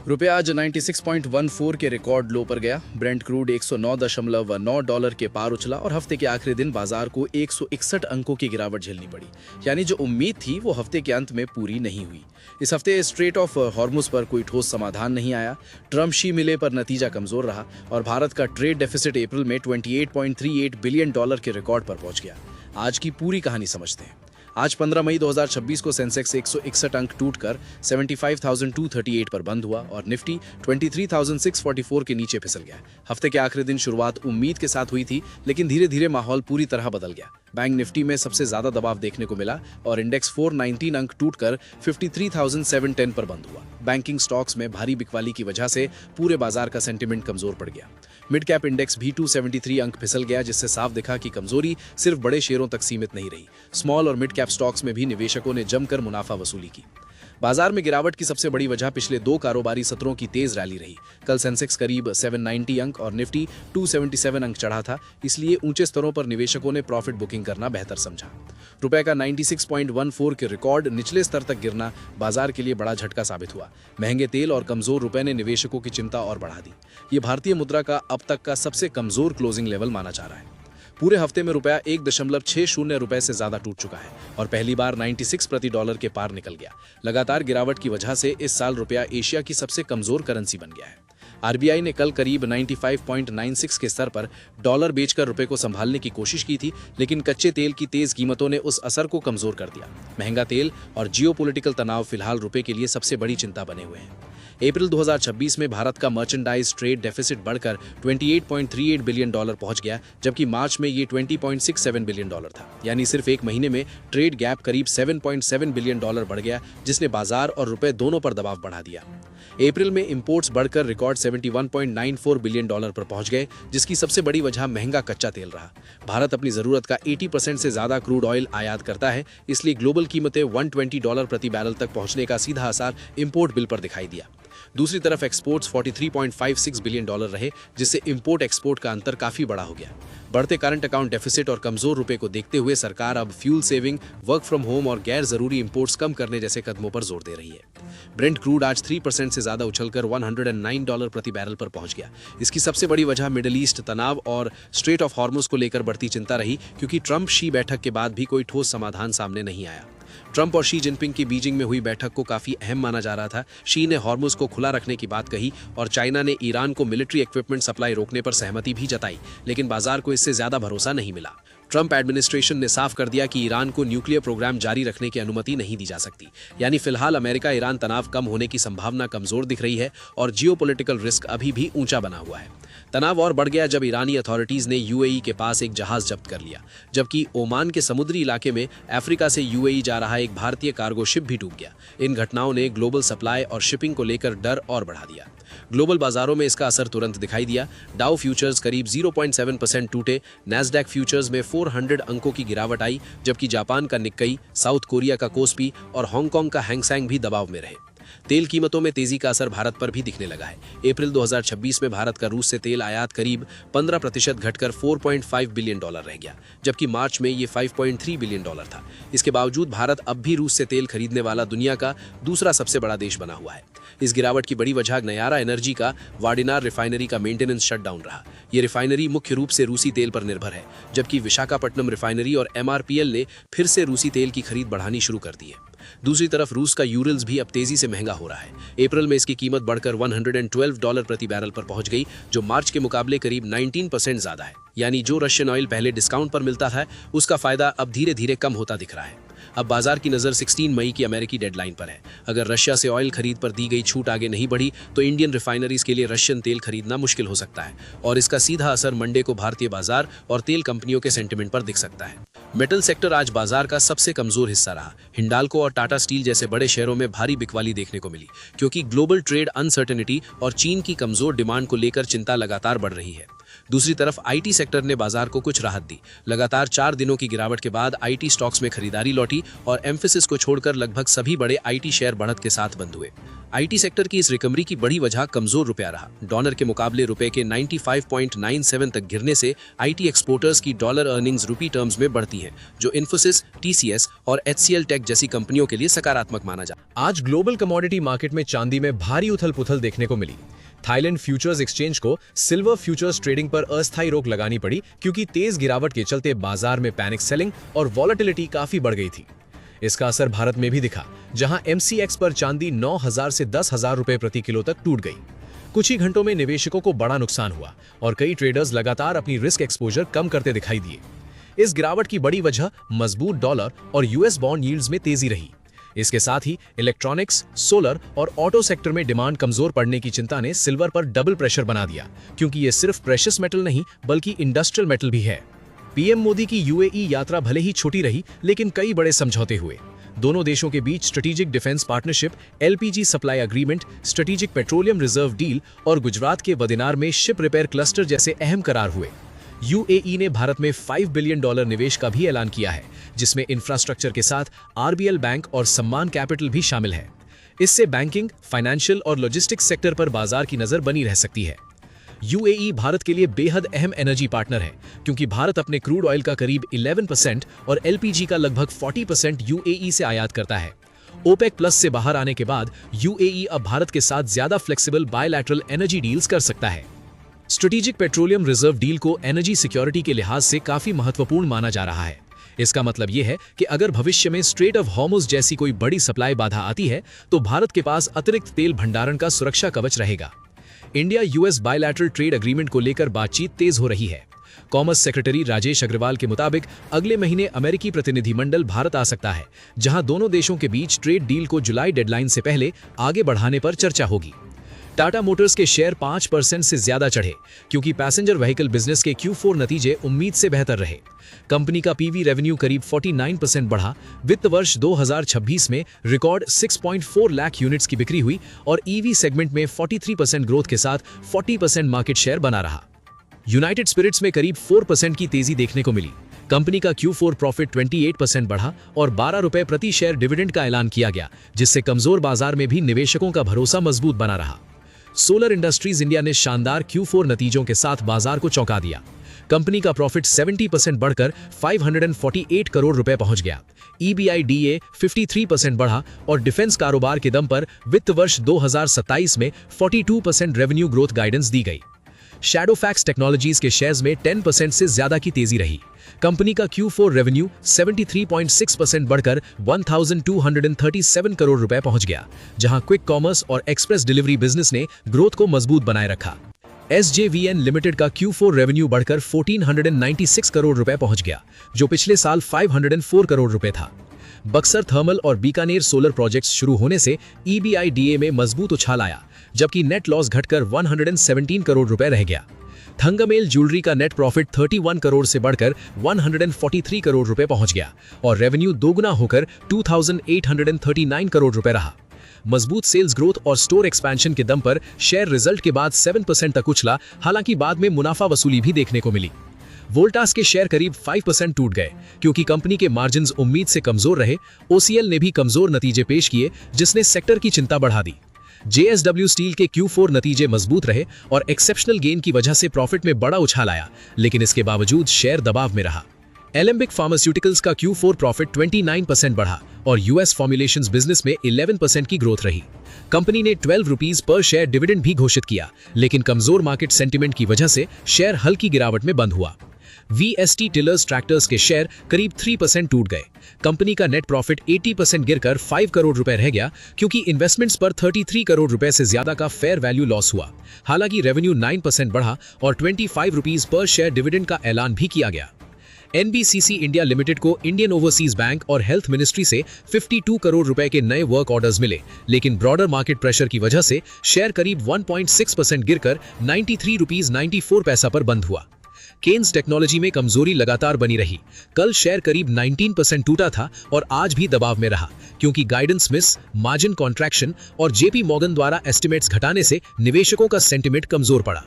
रुपया आज 96.14 के रिकॉर्ड लो पर गया। ब्रेंट क्रूड 109.9 डॉलर के पार उछला और हफ्ते के आखिरी दिन बाजार को 161 अंकों की गिरावट झेलनी पड़ी। यानी जो उम्मीद थी वो हफ्ते के अंत में पूरी नहीं हुई। इस हफ्ते स्ट्रेट ऑफ हॉर्मुज पर कोई ठोस समाधान नहीं आया। ट्रम्प शी मिले पर नतीजा कमजोर रहा और भारत का ट्रेड डेफिसिट अप्रैल में 28.38 बिलियन डॉलर के रिकॉर्ड पर पहुंच गया। आज की पूरी कहानी समझते हैं। आज 15 मई 2026 को सेंसेक्स 161 अंक टूटकर 75,238 पर बंद हुआ और निफ्टी 23,644 के नीचे फिसल गया। हफ्ते के आखिरी दिन शुरुआत उम्मीद के साथ हुई थी, लेकिन धीरे धीरे माहौल पूरी तरह बदल गया। बैंक निफ्टी में सबसे ज्यादा दबाव देखने को मिला और इंडेक्स 419 अंक टूटकर 53,710 पर बंद हुआ। बैंकिंग स्टॉक्स में भारी बिकवाली की वजह से पूरे बाजार का सेंटीमेंट कमजोर पड़ गया। मिड कैप इंडेक्स भी 273 अंक फिसल गया, जिससे साफ दिखा कि कमजोरी सिर्फ बड़े शेयरों तक सीमित नहीं रही। स्मॉल और मिड कैप स्टॉक्स में भी निवेशकों ने जमकर मुनाफा वसूली की। बाजार में गिरावट की सबसे बड़ी वजह पिछले 2 कारोबारी सत्रों की तेज रैली रही। कल सेंसेक्स करीब 790 अंक और निफ्टी 277 अंक चढ़ा था, इसलिए ऊंचे स्तरों पर निवेशकों ने प्रॉफिट बुकिंग करना बेहतर समझा। रुपए का 96.14 के रिकॉर्ड निचले स्तर तक गिरना बाजार के लिए बड़ा झटका साबित हुआ। महंगे तेल और कमजोर रुपए ने निवेशकों की चिंता और बढ़ा दी। ये भारतीय मुद्रा का अब तक का सबसे कमजोर क्लोजिंग लेवल माना जा रहा है। पूरे हफ्ते में रुपया 1.60 रुपए से ज्यादा टूट चुका है और पहली बार 96 प्रति डॉलर के पार निकल गया। लगातार गिरावट की वजह से इस साल रुपया एशिया की सबसे कमजोर करेंसी बन गया है। आरबीआई ने कल करीब 95.96 के स्तर पर डॉलर बेचकर रुपए को संभालने की कोशिश की थी, लेकिन कच्चे तेल की तेज कीमतों ने उस असर को कमजोर कर दिया। महंगा तेल और जियोपॉलिटिकल तनाव फिलहाल रुपए के लिए सबसे बड़ी चिंता बने हुए हैं। अप्रैल 2026 में भारत का मर्चेंडाइज ट्रेड डेफिसिट बढ़कर 28.38 बिलियन डॉलर पहुंच गया, जबकि मार्च में ये 20.67 बिलियन डॉलर था। यानी सिर्फ एक महीने में ट्रेड गैप करीब 7.7 बिलियन डॉलर बढ़ गया, जिसने बाजार और रुपए दोनों पर दबाव बढ़ा दिया। अप्रैल में इंपोर्ट्स बढ़कर रिकॉर्ड 71.94 बिलियन डॉलर पर पहुंच गए, जिसकी सबसे बड़ी वजह महंगा कच्चा तेल रहा। भारत अपनी जरूरत का 80% से ज्यादा क्रूड ऑयल आयात करता है, इसलिए ग्लोबल कीमतें $120 प्रति बैरल तक पहुंचने का सीधा असर इंपोर्ट बिल पर दिखाई दिया। दूसरी तरफ एक्सपोर्ट्स 43.56 बिलियन डॉलर रहे, जिससे इंपोर्ट एक्सपोर्ट का अंतर काफी बड़ा हो गया। बढ़ते करंट अकाउंट डेफिसिट और कमजोर रुपए को देखते हुए सरकार अब fuel saving, work from home और गैर जरूरी इंपोर्ट्स कम करने जैसे कदमों पर जोर दे रही है। ब्रेंट क्रूड आज 3% से ज्यादा उछलकर $109 प्रति बैरल पर पहुंच गया। इसकी सबसे बड़ी वजह मिडिल ईस्ट तनाव और स्ट्रेट ऑफ हॉर्मुज को लेकर बढ़ती चिंता रही, क्योंकि ट्रम्प शी बैठक के बाद भी कोई ठोस समाधान सामने नहीं आया। ट्रंप और शी जिनपिंग की बीजिंग में हुई बैठक को काफी अहम माना जा रहा था। शी ने हॉर्मुज को खुला रखने की बात कही और चाइना ने ईरान को मिलिट्री इक्विपमेंट सप्लाई रोकने पर सहमति भी जताई, लेकिन बाजार को इससे ज्यादा भरोसा नहीं मिला। ट्रंप एडमिनिस्ट्रेशन ने साफ कर दिया कि ईरान को न्यूक्लियर प्रोग्राम जारी रखने की अनुमति नहीं दी जा सकती। यानी फिलहाल अमेरिका ईरान तनाव कम होने की संभावना कमजोर दिख रही है और जियोपॉलिटिकल रिस्क अभी भी ऊंचा बना हुआ है। तनाव और बढ़ गया जब ईरानी अथॉरिटीज ने यूएई के पास एक जहाज जब्त कर लिया, जबकि ओमान के समुद्री इलाके में अफ्रीका से यूएई जा रहा एक भारतीय कार्गो शिप भी डूब गया। इन घटनाओं ने ग्लोबल सप्लाई और शिपिंग को लेकर डर और बढ़ा दिया। ग्लोबल बाजारों में इसका असर तुरंत दिखाई दिया। डाउ फ्यूचर्स करीब 0.7% टूटे, नैस्डैक फ्यूचर्स में 400 अंकों की गिरावट आई, जबकि जापान का निक्कई, साउथ कोरिया का कोस्पी और हांगकांग का हैंगसेंग भी दबाव में रहे। तेल कीमतों में तेजी का असर भारत पर भी दिखने लगा है। अप्रैल 2026 में भारत का रूस से तेल आयात करीब 15% घटकर 4.5 बिलियन डॉलर रह गया, जबकि मार्च में ये 5.3 बिलियन डॉलर था। इसके बावजूद भारत अब भी रूस से तेल खरीदने वाला दुनिया का दूसरा सबसे बड़ा देश बना हुआ है। इस गिरावट की बड़ी वजह नयारा एनर्जी का वाडिनार रिफाइनरी का मेंटेनेंस शटडाउन रहा। ये रिफाइनरी मुख्य रूप से रूसी तेल पर निर्भर है, जबकि विशाखापट्टनम रिफाइनरी और एमआरपीएल ने फिर से रूसी तेल की खरीद बढ़ानी शुरू कर दी है। दूसरी तरफ रूस का यूरिल्स भी अब तेजी से महंगा हो रहा है। अप्रैल में इसकी कीमत बढ़कर $112 प्रति बैरल पर पहुंच गई, जो मार्च के मुकाबले करीब 19% ज्यादा है। यानी जो रशियन ऑयल पहले डिस्काउंट पर मिलता था, उसका फायदा अब धीरे धीरे कम होता दिख रहा है। अब बाजार की नजर 16 मई की अमेरिकी डेडलाइन पर है। अगर रशिया से ऑयल खरीद पर दी गई छूट आगे नहीं बढ़ी, तो इंडियन रिफाइनरीज के लिए रशियन तेल खरीदना मुश्किल हो सकता है और इसका सीधा असर मंडे को भारतीय बाजार और तेल कंपनियों के सेंटीमेंट पर दिख सकता है। मेटल सेक्टर आज बाजार का सबसे कमजोर हिस्सा रहा। हिंडाल्को और टाटा स्टील जैसे बड़े शेयरों में भारी बिकवाली देखने को मिली, क्योंकि ग्लोबल ट्रेड अनसर्टेनिटी और चीन की कमजोर डिमांड को लेकर चिंता लगातार बढ़ रही है। दूसरी तरफ आईटी सेक्टर ने बाजार को कुछ राहत दी। लगातार 4 दिनों की गिरावट के बाद आईटी स्टॉक्स में खरीदारी लौटी और एम्फेसिस को छोड़कर लगभग सभी बड़े आईटी शेयर बढ़त के साथ बंद हुए। आईटी सेक्टर की इस रिकवरी की बड़ी वजह कमजोर रुपया रहा। डॉलर के मुकाबले रुपए के 95.97 तक गिरने से आईटी एक्सपोर्टर्स की डॉलर अर्निंग्स रूपी टर्म्स में बढ़ती हैं, जो इन्फोसिस, टीसीएस और एचसीएल टेक जैसी कंपनियों के लिए सकारात्मक माना जाता है। आज ग्लोबल कमोडिटी मार्केट में चांदी में भारी उथल-पुथल देखने को मिली। थाईलैंड फ्यूचर्स एक्सचेंज को सिल्वर फ्यूचर्स ट्रेडिंग पर अस्थायी रोक लगानी पड़ी क्योंकि तेज गिरावट के चलते बाजार में पैनिक सेलिंग और वॉलेटिलिटी काफी बढ़ गई थी। इसका असर भारत में भी दिखा, जहां एमसीएक्स पर चांदी 9,000 से 10,000 रुपए प्रति किलो तक टूट गई। कुछ ही घंटों में निवेशकों को बड़ा नुकसान हुआ और कई ट्रेडर्स लगातार अपनी रिस्क एक्सपोजर कम करते दिखाई दिए। इस गिरावट की बड़ी वजह मजबूत डॉलर और यूएस बॉन्ड यील्ड्स में तेजी रही। इसके साथ ही इलेक्ट्रॉनिक्स, सोलर और ऑटो सेक्टर में डिमांड कमजोर पड़ने की चिंता ने सिल्वर पर डबल प्रेशर बना दिया, क्योंकि ये सिर्फ प्रेशियस मेटल नहीं बल्कि इंडस्ट्रियल मेटल भी है। पीएम मोदी की यूएई यात्रा भले ही छोटी रही, लेकिन कई बड़े समझौते हुए। दोनों देशों के बीच strategic defence partnership, LPG supply agreement, strategic petroleum reserve deal और गुजरात के वदिनार में शिप रिपेयर क्लस्टर जैसे अहम करार हुए। यूएई ने भारत में $5 बिलियन निवेश का भी ऐलान किया है, जिसमें इंफ्रास्ट्रक्चर के साथ आरबीएल बैंक और सम्मान कैपिटल भी शामिल है। इससे बैंकिंग, फाइनेंशियल और लॉजिस्टिक्स सेक्टर पर बाजार की नजर बनी रह सकती है। यूएई भारत के लिए बेहद अहम एनर्जी पार्टनर है, क्योंकि भारत अपने क्रूड ऑयल का करीब 11% और एलपीजी का लगभग 40% यूएई से आयात करता है। ओपेक प्लस से बाहर आने के बाद यूएई अब भारत के साथ ज्यादा फ्लेक्सिबल बायलैटरल एनर्जी डील्स कर सकता है। स्ट्रेटेजिक पेट्रोलियम रिजर्व डील को एनर्जी सिक्योरिटी के लिहाज से काफी महत्वपूर्ण माना जा रहा है। इसका मतलब यह है कि अगर भविष्य में स्ट्रेट ऑफ हॉर्मुज जैसी कोई बड़ी सप्लाई बाधा आती है, तो भारत के पास अतिरिक्त तेल भंडारण का सुरक्षा कवच रहेगा। India US bilateral trade agreement को लेकर बातचीत तेज हो रही है। कॉमर्स सेक्रेटरी राजेश अग्रवाल के मुताबिक अगले महीने अमेरिकी प्रतिनिधिमंडल भारत आ सकता है, जहां दोनों देशों के बीच ट्रेड डील को जुलाई डेडलाइन से पहले आगे बढ़ाने पर चर्चा होगी। टाटा मोटर्स के शेयर 5% से ज्यादा चढ़े, क्योंकि पैसेंजर व्हीकल बिजनेस के Q4 नतीजे उम्मीद से बेहतर रहे। कंपनी का पीवी रेवेन्यू करीब 49% बढ़ा। वित्त वर्ष 2026 में रिकॉर्ड 6.4 लाख यूनिट्स की बिक्री हुई और ईवी सेगमेंट में 43% ग्रोथ के साथ 40% मार्केट शेयर बना रहा। यूनाइटेड स्पिरिट्स में करीब 4% की तेजी देखने को मिली। कंपनी का Q4 प्रॉफिट 28% बढ़ा और 12 रुपए प्रति शेयर डिविडेंड का ऐलान किया गया, जिससे कमजोर बाजार में भी निवेशकों का भरोसा मजबूत बना रहा। सोलर इंडस्ट्रीज इंडिया ने शानदार Q4 नतीजों के साथ बाजार को चौंका दिया। कंपनी का प्रॉफिट 70% बढ़कर 548 करोड़ रुपए पहुंच गया। EBITDA 53% बढ़ा और डिफेंस कारोबार के दम पर वित्त वर्ष 2027 में 42% रेवेन्यू ग्रोथ गाइडेंस दी गई। शैडोफैक्स टेक्नोलॉजीज के शेयर्स में 10% से ज्यादा की तेजी रही। कंपनी का Q4 रेवेन्यू 73.6% बढ़कर 1237 करोड़ रुपए पहुंच गया, जहां क्विक कॉमर्स और एक्सप्रेस डिलीवरी बिजनेस ने ग्रोथ को मजबूत बनाए रखा। SJVN लिमिटेड का Q4 रेवेन्यू बढ़कर 1496 करोड़ रुपए पहुंच गया, जो पिछले साल 504 करोड़ रुपए था। बक्सर थर्मल और बीकानेर सोलर प्रोजेक्ट्स शुरू होने से EBITDA में मजबूत उछाल आया, जबकि नेट लॉस घटकर 117 करोड़ रुपए रह गया। थंगमेल ज्वेलरी का नेट प्रॉफिट 31 करोड़ से बढ़कर 143 करोड़ रुपए पहुंच गया और रेवेन्यू दोगुना होकर 2839 करोड़ रुपए रहा। मजबूत सेल्स ग्रोथ और स्टोर एक्सपेंशन के दम पर शेयर रिजल्ट के बाद 7% तक उछला, हालांकि बाद में मुनाफा वसूली भी देखने को मिली। वोल्टास के शेयर करीब 5% टूट गए, क्योंकि कंपनी के मार्जिन्स उम्मीद से कमजोर रहे। OCL ने भी कमजोर नतीजे पेश किए, जिसने सेक्टर की चिंता बढ़ा दी। JSW स्टील के Q4 नतीजे मजबूत रहे और एक्सेप्शनल गेन की वजह से प्रॉफिट में बड़ा उछाल आया, लेकिन इसके बावजूद शेयर दबाव में रहा। एलेम्बिक फार्मास्यूटिकल्स का Q4 प्रॉफिट 29% बढ़ा और यूएस फॉर्मुलेशंस बिजनेस में 11% की ग्रोथ रही। कंपनी ने 12 रुपीस पर शेयर डिविडेंड भी घोषित किया, लेकिन कमजोर मार्केट सेंटिमेंट की वजह से शेयर हल्की गिरावट में बंद हुआ। VST टिलर्स ट्रैक्टर्स के शेयर करीब 3% टूट गए। कंपनी का नेट प्रॉफिट 80% गिरकर 5 करोड़ रुपए रह गया, क्योंकि इन्वेस्टमेंट्स पर 33 करोड़ रुपए से ज्यादा का फेयर वैल्यू लॉस हुआ। हालांकि रेवेन्यू 9% बढ़ा और 25 रुपीस पर शेयर डिविडेंड का ऐलान भी किया गया। NBCC इंडिया लिमिटेड को इंडियन ओवरसीज बैंक और हेल्थ मिनिस्ट्री से 52 करोड़ रुपए के नए वर्क ऑर्डर्स मिले, लेकिन ब्रॉडर मार्केट प्रेशर की वजह से शेयर करीब 1.6% गिरकर 93 रुपीस 94 पैसा पर बंद हुआ। केन्स टेक्नोलॉजी में कमजोरी लगातार बनी रही। कल शेयर करीब 19% टूटा था और आज भी दबाव में रहा, क्योंकि गाइडेंस मिस, मार्जिन कॉन्ट्रैक्शन और JP मॉर्गन द्वारा एस्टिमेट्स घटाने से निवेशकों का सेंटिमेंट कमजोर पड़ा।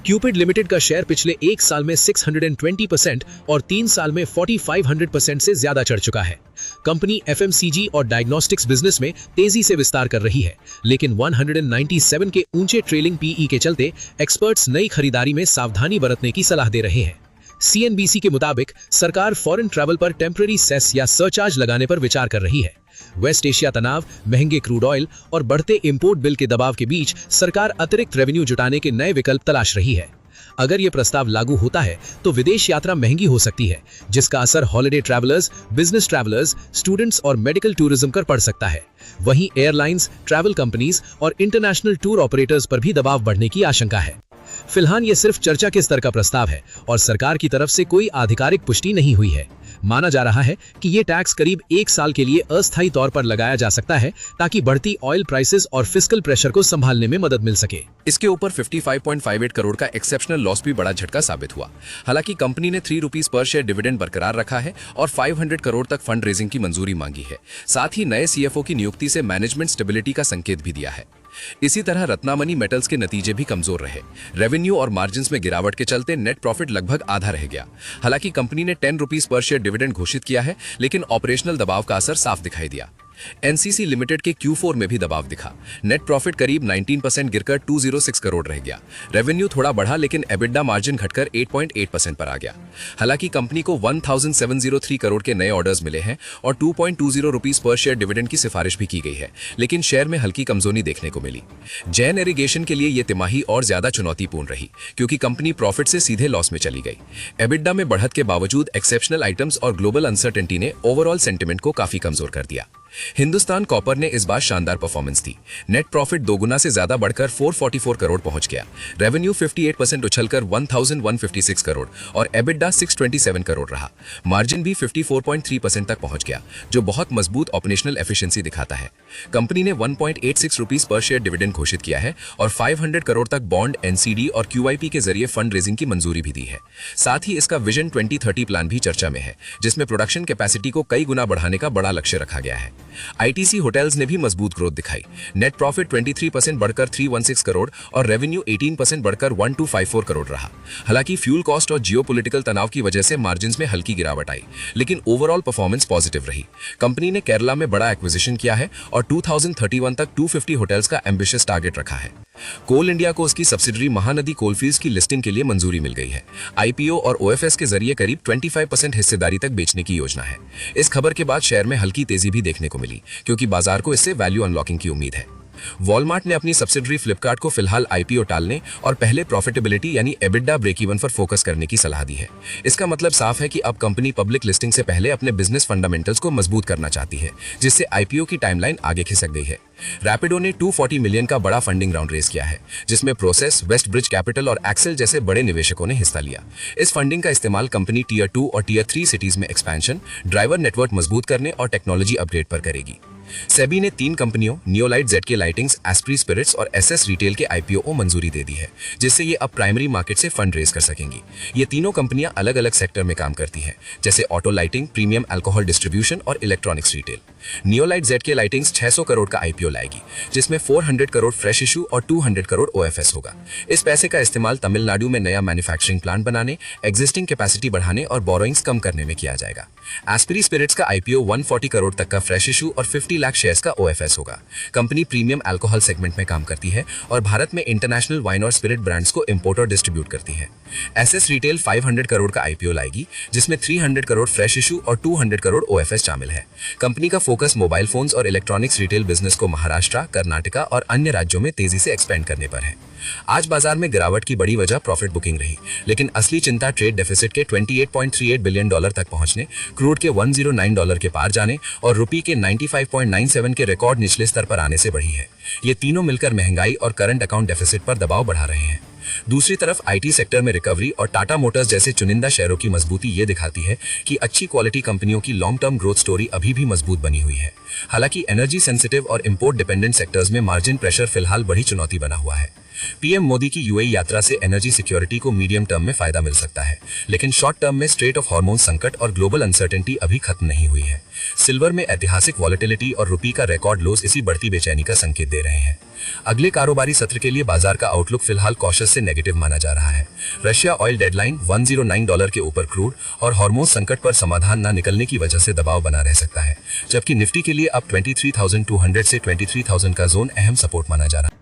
क्यूपिड लिमिटेड का शेयर पिछले एक साल में 620% और 3 साल में 4500% से ज्यादा चढ़ चुका है। कंपनी एफएमसीजी और डायग्नोस्टिक्स बिजनेस में तेजी से विस्तार कर रही है, लेकिन 197 के ऊंचे ट्रेलिंग पीई के चलते एक्सपर्ट्स नई खरीदारी में सावधानी बरतने की सलाह दे रहे हैं। सीएनबीसी के मुताबिक सरकार फॉरेन ट्रैवल पर टेम्पररी सेस या सरचार्ज लगाने पर विचार कर रही है। वेस्ट एशिया तनाव, महंगे क्रूड ऑयल और बढ़ते इंपोर्ट बिल के दबाव के बीच सरकार अतिरिक्त रेवेन्यू जुटाने के नए विकल्प तलाश रही है। अगर यह प्रस्ताव लागू होता है तो विदेश यात्रा महंगी हो सकती है, जिसका असर holiday travellers, business travellers, students और मेडिकल टूरिज्म पर पड़ सकता है। वहीं एयरलाइंस, ट्रैवल कंपनीज और इंटरनेशनल टूर ऑपरेटर्स पर भी दबाव बढ़ने की आशंका है। फिलहाल यह सिर्फ चर्चा के स्तर का प्रस्ताव है और सरकार की तरफ से कोई आधिकारिक पुष्टि नहीं हुई है। माना जा रहा है कि यह टैक्स करीब 1 साल के लिए अस्थायी तौर पर लगाया जा सकता है, ताकि बढ़ती ऑयल प्राइसेस और फिस्कल प्रेशर को संभालने में मदद मिल सके। इसके ऊपर 55.58 करोड़ का एक्सेप्शनल लॉस भी बड़ा झटका साबित हुआ। हालांकि कंपनी ने 3 रुपीस पर शेयर डिविडेंड बरकरार रखा है और 500 करोड़ तक फंड रेजिंग की मंजूरी मांगी है। साथ ही नए सीएफओ की नियुक्ति से मैनेजमेंट स्टेबिलिटी का संकेत भी दिया है। इसी तरह रत्नामनी मेटल्स के नतीजे भी कमजोर रहे। रेवेन्यू और मार्जिन्स में गिरावट के चलते नेट प्रॉफिट लगभग आधा रह गया। हालांकि कंपनी ने 10 रुपीस पर शेयर डिविडेंड घोषित किया है, लेकिन ऑपरेशनल दबाव का असर साफ दिखाई दिया। एनसीसी लिमिटेड के Q4 में भी दबाव दिखा। नेट प्रॉफिट करीब 19% गिरकर 206 करोड़ रह गया। रेवेन्यू थोड़ा बढ़ा, लेकिन एबिडा मार्जिन घटकर 8.8% पर आ गया। हालांकि कंपनी को 1703 करोड़ के नए ऑर्डर्स मिले हैं और 2.20 रुपीस पर शेयर डिविडेंड की सिफारिश भी की गई है, लेकिन शेयर में हल्की कमजोरी देखने को मिली। जैन इरिगेशन के लिए यह तिमाही और ज्यादा चुनौतीपूर्ण रही, क्योंकि कंपनी प्रॉफिट से सीधे लॉस में चली गई। एबिडा में बढ़त के बावजूद एक्सेप्शनल आइटम्स और ग्लोबल अनसर्टेनिटी ने ओवरऑल सेंटिमेंट को काफी कमजोर कर दिया। हिंदुस्तान कॉपर ने इस बार शानदार परफॉर्मेंस दी। नेट प्रॉफिट दोगुना से ज्यादा बढ़कर 444 करोड़ पहुंच गया। रेवेन्यू 58% उछलकर 1156 करोड़ और एबिडा 627 करोड़ रहा। मार्जिन भी 54.3% तक पहुंच गया, जो बहुत मजबूत ऑपरेशनल एफिशिएंसी दिखाता है। कंपनी ने 1.86 रुपीस पर शेयर डिविडेंड घोषित किया है और 500 करोड़ तक बॉन्ड, एनसीडी और क्यूआईपी के जरिए फंड रेजिंग की मंजूरी भी दी है। साथ ही इसका विजन 2030 प्लान भी चर्चा में है, जिसमें प्रोडक्शन कैपेसिटी को कई गुना बढ़ाने का बड़ा लक्ष्य रखा गया है। आईटीसी होटल्स ने भी मजबूत ग्रोथ दिखाई। नेट प्रॉफिट 23% बढ़कर 316 करोड़ और रेवेन्यू 18% बढ़कर 1254 करोड़ रहा। हालांकि फ्यूल कॉस्ट और जियोपॉलिटिकल तनाव की वजह से मार्जिन्स में हल्की गिरावट आई, लेकिन ओवरऑल परफॉर्मेंस पॉजिटिव रही। कंपनी ने केरला में बड़ा एक्विजिशन किया है और 2031 तक 250 होटल्स का एम्बिशियस टारगेट रखा है। कोल इंडिया को उसकी सब्सिडरी महानदी कोलफील्ड्स की लिस्टिंग के लिए मंजूरी मिल गई है। आईपीओ और ओएफएस के जरिए करीब 25% हिस्सेदारी तक बेचने की योजना है। इस खबर के बाद शेयर में हल्की तेजी भी देखने को मिली, क्योंकि बाजार को इससे वैल्यू अनलॉकिंग की उम्मीद है। वॉलमार्ट ने अपनी सब्सिडरी फ्लिपकार्ट को फिलहाल आईपीओ टालने और पहले प्रॉफिटेबिलिटी यानी एबिडा ब्रेक इवन पर फोकस करने की सलाह दी है। इसका मतलब साफ है कि अब कंपनी पब्लिक लिस्टिंग से पहले अपने बिजनेस फंडामेंटल्स को मजबूत करना चाहती है, जिससे आईपीओ की टाइमलाइन आगे खिसक गई है। रैपिडो ने 240 मिलियन का बड़ा फंडिंग राउंड रेज किया है, जिसमें प्रोसेस, वेस्ट ब्रिज कैपिटल और एक्सेल जैसे बड़े निवेशकों ने हिस्सा लिया। इस फंडिंग का इस्तेमाल कंपनी टियर 2 और टियर 3 सिटीज में एक्सपेंशन, ड्राइवर नेटवर्क मजबूत करने और टेक्नोलॉजी अपग्रेड पर करेगी। सेबी ने 3 कंपनियों नियोलाइट, जेडके लाइटिंग्स, एस्प्री स्पिरिट्स और एसएस रिटेल के आईपीओ को मंजूरी दे दी है, जिससे ये अब प्राइमरी मार्केट से फंड रेज कर सकेंगी। ये तीनों कंपनियां अलग अलग सेक्टर में काम करती हैं, जैसे auto lighting, premium alcohol distribution और इलेक्ट्रॉनिक्स रिटेल। नियोलाइट जेडके लाइटिंग्स 600 करोड़ का आईपीओ लाएगी, जिसमें 400 करोड़ फ्रेश इशू और 200 करोड़ ओएफएस होगा। इस पैसे का इस्तेमाल तमिलनाडु में नया मैन्युफैक्चरिंग प्लांट बनाने, एग्जिस्टिंग कैपेसिटी बढ़ाने और बोरोइंग्स कम करने में किया जाएगा। एस्प्री स्पिरिट्स का आईपीओ 140 करोड़ तक का फ्रेश इशू और 50 लाख शेयर्स का ओएफएस होगा। कंपनी प्रीमियम अल्कोहल सेगमेंट में काम करती है और भारत में इंटरनेशनल वाइन और स्पिरिट ब्रांड्स को इंपोर्ट और डिस्ट्रीब्यूट करती है। एसएस रिटेल 500 करोड़ का आईपीओ लाएगी, जिसमें 300 करोड़ फ्रेश इशू और 200 करोड़ ओएफएस शामिल है। कंपनी का फोकस मोबाइल फोन्स और इलेक्ट्रॉनिक्स रिटेल बिजनेस को महाराष्ट्र, कर्नाटका और अन्य राज्यों में तेजी से एक्सपेंड करने पर है। आज बाजार में गिरावट की बड़ी वजह प्रॉफिट बुकिंग रही, लेकिन असली चिंता ट्रेड डेफिसिट के $28.38 बिलियन तक पहुंचने, क्रूड के $109 के पार जाने और रुपये के 95.97 के रिकॉर्ड निचले स्तर पर आने से बढ़ी है। ये तीनों मिलकर महंगाई और करंट अकाउंट डेफिसिट पर दबाव बढ़ा रहे हैं। दूसरी तरफ आईटी सेक्टर में रिकवरी और टाटा मोटर्स जैसे चुनिंदा शेयरों की मजबूती ये दिखाती है कि अच्छी क्वालिटी कंपनियों की लॉन्ग टर्म ग्रोथ स्टोरी अभी भी मजबूत बनी हुई है। हालांकि एनर्जी सेंसिटिव और इंपोर्ट डिपेंडेंट सेक्टर्स में मार्जिन प्रेशर फिलहाल बड़ी चुनौती बना हुआ है। पीएम मोदी की यूएई यात्रा से एनर्जी सिक्योरिटी को मीडियम टर्म में फायदा मिल सकता है, लेकिन शॉर्ट टर्म में स्ट्रेट ऑफ हॉर्मोज संकट और ग्लोबल अनसर्टेनिटी अभी खत्म नहीं हुई है। सिल्वर में ऐतिहासिक वॉलेटिलिटी और रुपये का रिकॉर्ड लोज इसी बढ़ती बेचैनी का संकेत दे रहे हैं। अगले कारोबारी सत्र के लिए बाजार का आउटलुक फिलहाल कॉशियस से नेगेटिव माना जा रहा है। रशिया ऑयल डेडलाइन $109 के ऊपर क्रूड और हार्मोज संकट पर समाधान न निकलने की वजह से दबाव बना रह सकता है, जबकि निफ्टी के लिए अब 23,200 से 23,000 का जोन अहम सपोर्ट माना जा रहा है।